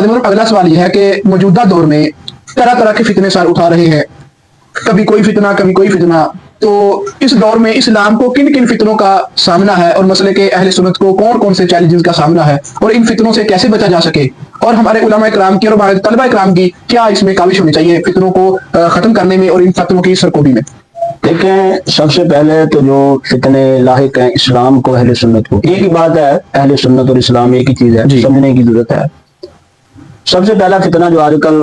अगला सवाल यह है कि मौजूदा दौर में तरह तरह के फितने सर उठा रहे हैं, कभी कोई फितना कभी कोई फितना। तो इस दौर में इस्लाम को किन किन फितनों का सामना है और मसले के अहले सुन्नत को कौन कौन से चैलेंजेस का सामना है और इन फितनों से कैसे बचा जा सके, और हमारे उलमा इकराम की और हमारे तलबा इकराम की क्या इसमें काविश होनी चाहिए फितनों को खत्म करने में और इन फितनों की सरकोबी में। देखें, सबसे पहले तो जो फितने लाहिक हैं इस्लाम को, अहले सुन्नत को, एक ही बात है, अहले सुन्नत और इस्लाम एक ही चीज है, समझने की जरूरत है। सबसे पहला फितना जो आजकल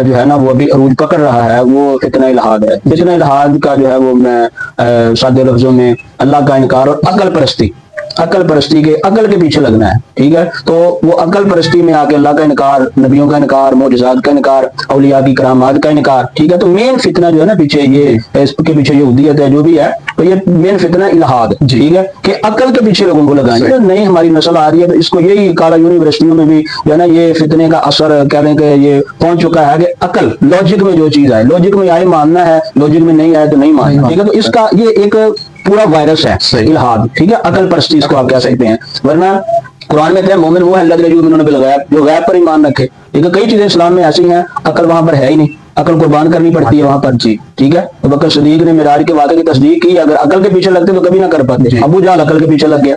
जो है ना वो अभी अरूज पकड़ रहा है वो फितना इल्हाद है। फितना इल्हाद का जो है वो मैं सादे लफ्जों में अल्लाह का इनकार और अकल परस्ती, अकल परस्ती के अकल के पीछे लगना है, ठीक है। तो वो अकल परस्ती में आके अल्लाह का इनकार, नबियों का इनकार, मोजज़ात का इनकार, औलिया की करामात का इनकार, ठीक है। तो मेन फितना जो है ना पीछे ये, इसके पीछे यहूदियत है जो भी है, तो ये मेन फितना इल्हाद, ठीक है, कि अकल के पीछे लोगों को लगाएंगे। नहीं, हमारी नस्ल आ रही है तो इसको यही काला यूनिवर्सिटियों में भी जो है ना ये फितने का असर कह रहे हैं कि ये पहुंच चुका है कि अकल, लॉजिक में जो चीज आए, लॉजिक में आए मानना है, लॉजिक में नहीं आए तो नहीं मानना, ठीक है। तो इसका ये एक पूरा वायरस है इल्हाद, ठीक है, अकल परस्ती इसको आप कह सकते हैं। वरना कुरान में मोमिन वो है जो गैब पर ईमान रखे, ठीक है। कई चीजें इस्लाम में ऐसी हैं अकल वहां पर है ही नहीं, अकल कुर्बान करनी पड़ती है वहां पर, जी, ठीक है। तो बकर सदीक ने मिराज के वादे की तस्दीक की, अगर अकल के पीछे लगते तो कभी ना कर पाते। अबू जहल अकल के पीछे लग गया,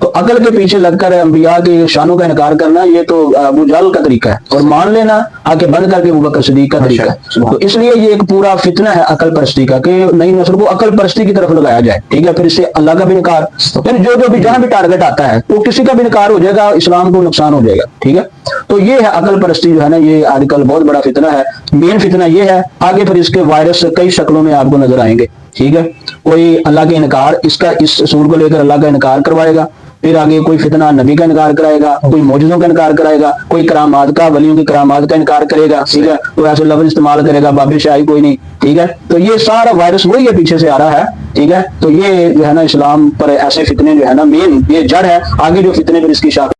तो अकल के पीछे लगकर अंबिया की शानों का इनकार करना ये तो अबू जहल का तरीका है, और मान लेना आके बंद करके अबू बकर सदीक का तरीका है। तो इसलिए ये एक पूरा फितना है अकल परस्ती का कि नई नस्ल को अकल परस्ती की तरफ लगाया जाए, ठीक है। फिर इससे अल्लाह का भी इनकार, जो भी जहां भी टारगेट आता है तो किसी का भी इनकार हो जाएगा, इस्लाम को नुकसान हो जाएगा, ठीक है। तो ये है अकल परस्ती जो है ना, ये आजकल बहुत बड़ा फितना है। मेन फितना ये है, आगे फिर इसके वायरस कई शक्लों में आपको नजर आएंगे, ठीक है। कोई अल्लाह के इनकार, इसका इस असूल को लेकर अल्लाह का इनकार करवाएगा, फिर आगे कोई फितना नबी का इनकार कराएगा, कोई मौजूदों का इनकार कराएगा, कोई करामात का, वलियों की करामात का इनकार करेगा, ठीक है। तो ऐसे लफ्ज इस्तेमाल करेगा बाबे शाही कोई नहीं, ठीक है। तो ये सारा वायरस वही है, पीछे से आ रहा है, ठीक है। तो ये जो है ना इस्लाम पर ऐसे फितने जो है ना मेन ये जड़ है, आगे जो फितने पर इसकी शाख